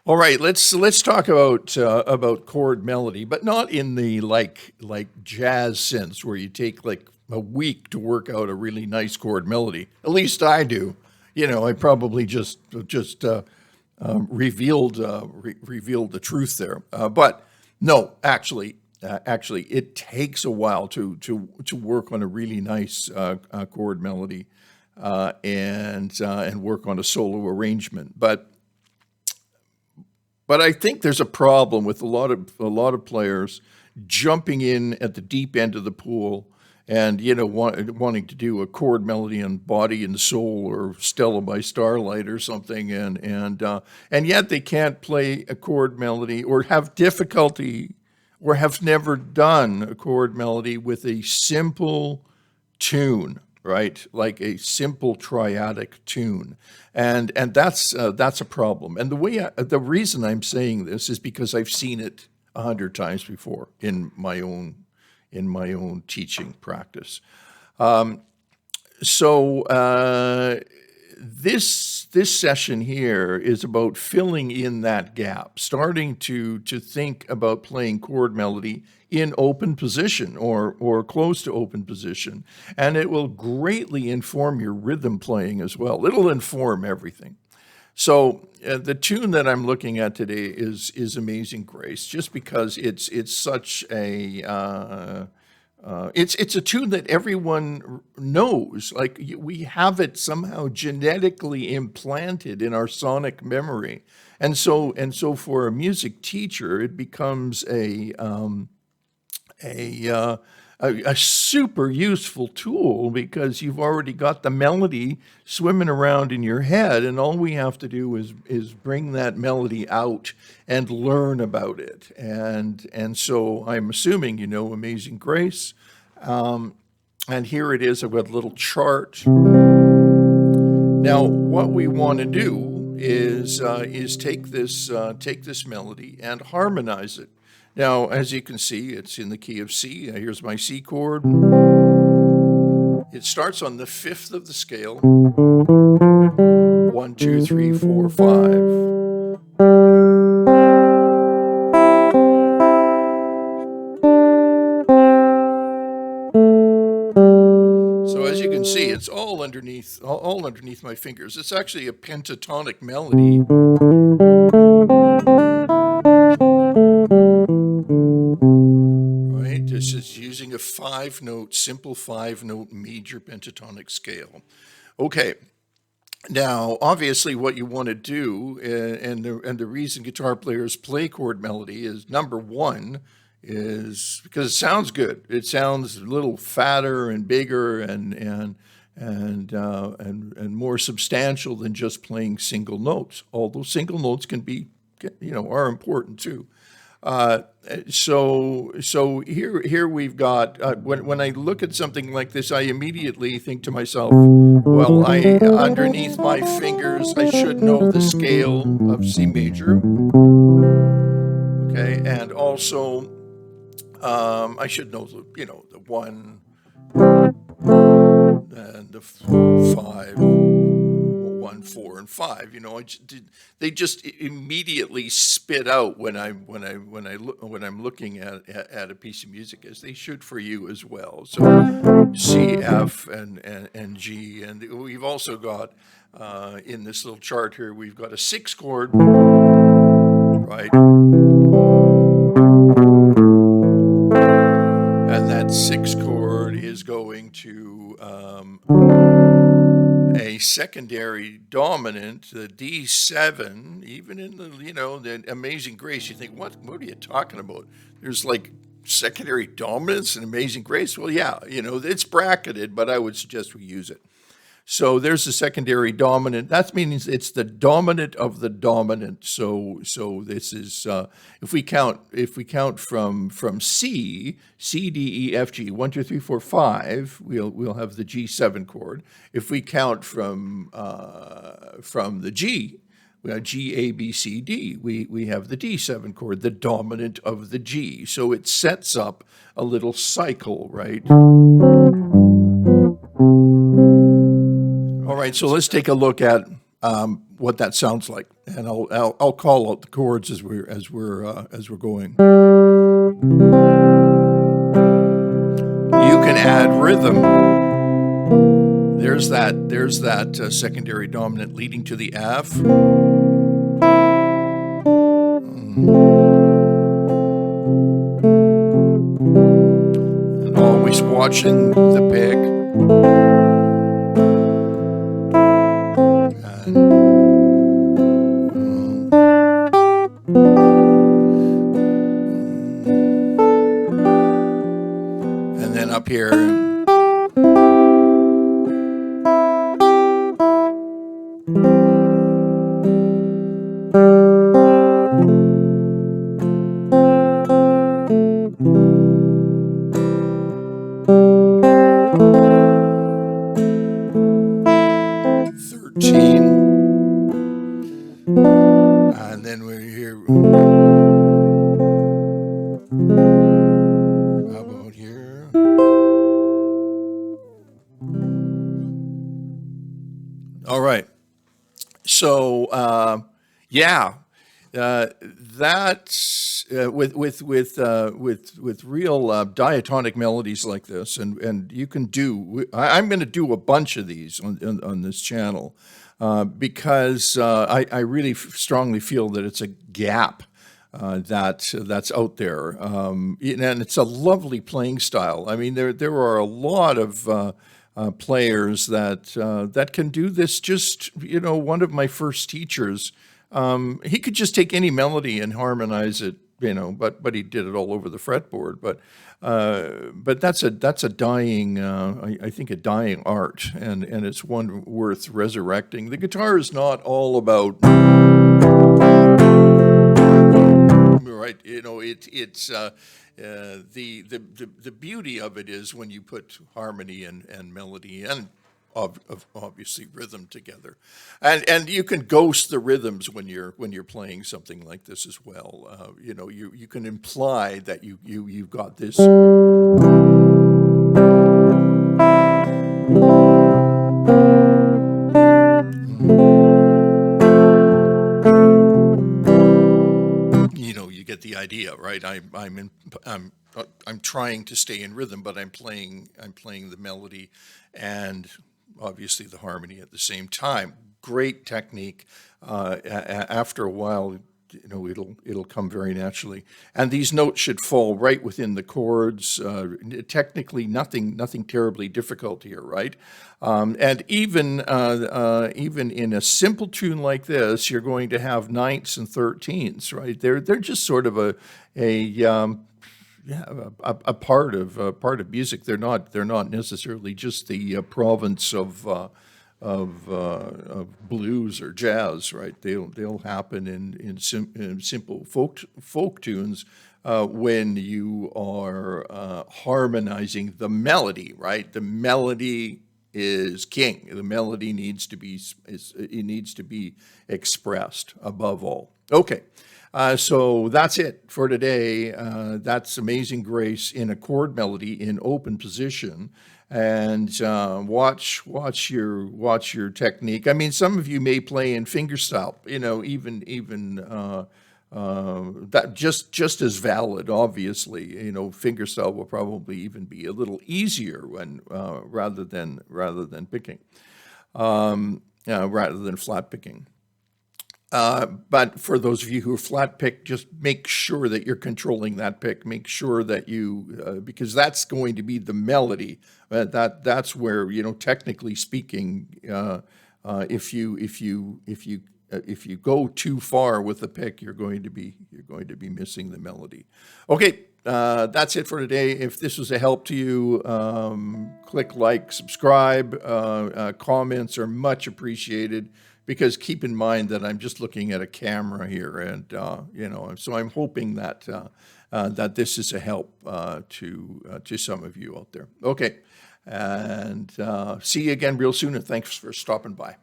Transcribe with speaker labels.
Speaker 1: All right, let's talk about chord melody, but not in the like jazz sense where you take like a week to work out a really nice chord melody. At least I do. I probably just revealed the truth there. But no, actually, it takes a while to work on a really nice chord melody and work on a solo arrangement. But I think there's a problem with a lot of players jumping in at the deep end of the pool and wanting to do a chord melody on Body and Soul or Stella by Starlight or something, and yet they can't play a chord melody or have difficulty or have never done a chord melody with a simple tune, right? Like a simple triadic tune, and that's a problem. And the reason I'm saying this is because I've seen it 100 times before in my own teaching practice. So this session here is about filling in that gap, starting to think about playing chord melody in open position or close to open position, and it will greatly inform your rhythm playing as well. It'll inform everything. So the tune that I'm looking at today is Amazing Grace, just because it's such a it's a tune that everyone knows. Like we have it somehow genetically implanted in our sonic memory, and so for a music teacher, it becomes a uh, a super useful tool because you've already got the melody swimming around in your head, and all we have to do is bring that melody out and learn about it. And so I'm assuming you know Amazing Grace. And here it is. I've got a little chart. Now, what we want to do is take this melody and harmonize it. Now, as you can see, it's in the key of C. Here's my C chord. It starts on the fifth of the scale. 1, 2, 3, 4, 5. So as you can see, it's all underneath my fingers. It's actually a pentatonic melody. Right? This is using a simple five note major pentatonic scale. Okay. Now, obviously, what you want to do, and the reason guitar players play chord melody is number one is because it sounds good. It sounds a little fatter and bigger and more substantial than just playing single notes. Although single notes are important too. Uh, so here we've got when I look at something like this, I immediately think to myself, well, I underneath my fingers, I should know the scale of C major, okay, and also I should know the one and the five, 1, 4, and 5. They just immediately spit out when I'm looking at a piece of music, as they should for you as well. So C, F, and G, and we've also got in this little chart here, we've got a 6 chord, right? And that 6 chord is going to a secondary dominant, the D7. Even in the Amazing Grace, you think, what are you talking about? There's like secondary dominance in Amazing Grace. Well, yeah, it's bracketed, but I would suggest we use it. So there's the secondary dominant. That means it's the dominant of the dominant. So this is if we count from C, D, E, F, G, 1, 2, 3, 4, 5. We'll have the G7 chord. If we count from the G, we have G, A, B, C, D. We have the D7 chord, the dominant of the G. So it sets up a little cycle, right? All right, so let's take a look at what that sounds like, and I'll call out the chords as we're going. You can add rhythm. There's that secondary dominant leading to the F. And always watching the pick. And then up here. And then we're here. How about here? All right. So that's with real diatonic melodies like this, and you can do. I'm going to do a bunch of these on this channel because I really strongly feel that it's a gap that's out there, and it's a lovely playing style. I mean, there are a lot of players that can do this. Just, one of my first teachers, he could just take any melody and harmonize it, but he did it all over the fretboard. But that's a dying, I think a dying art, and it's one worth resurrecting. The guitar is not all about, right? It's the beauty of it is when you put harmony and melody and obviously rhythm together, and you can ghost the rhythms when you're playing something like this as well. You can imply that you've got this. You get the idea, right? I'm trying to stay in rhythm, but I'm playing the melody and obviously the harmony at the same time. Great technique. After a while, it'll come very naturally, and these notes should fall right within the chords. Technically, nothing terribly difficult here, right? And even in a simple tune like this, you're going to have ninths and thirteenths, right? They're just sort of a part of music. They're not necessarily just the province of blues or jazz, right? They'll happen in simple folk tunes when you are harmonizing the melody, right? The melody is king. The melody needs to be expressed above all. Okay. So that's it for today. That's Amazing Grace in a chord melody in open position, and watch your technique. I mean, some of you may play in fingerstyle. Even that just as valid. Obviously, fingerstyle will probably even be a little easier when rather than picking, rather than flat picking. But for those of you who are flat pick, just make sure that you're controlling that pick. Make sure that you, because that's going to be the melody. That's where, technically speaking, if you go too far with the pick, you're going to be missing the melody. Okay. That's it for today. If this was a help to you, click like, subscribe. Comments are much appreciated, because keep in mind that I'm just looking at a camera here, and so I'm hoping that that this is a help to some of you out there. Okay, and see you again real soon, and thanks for stopping by.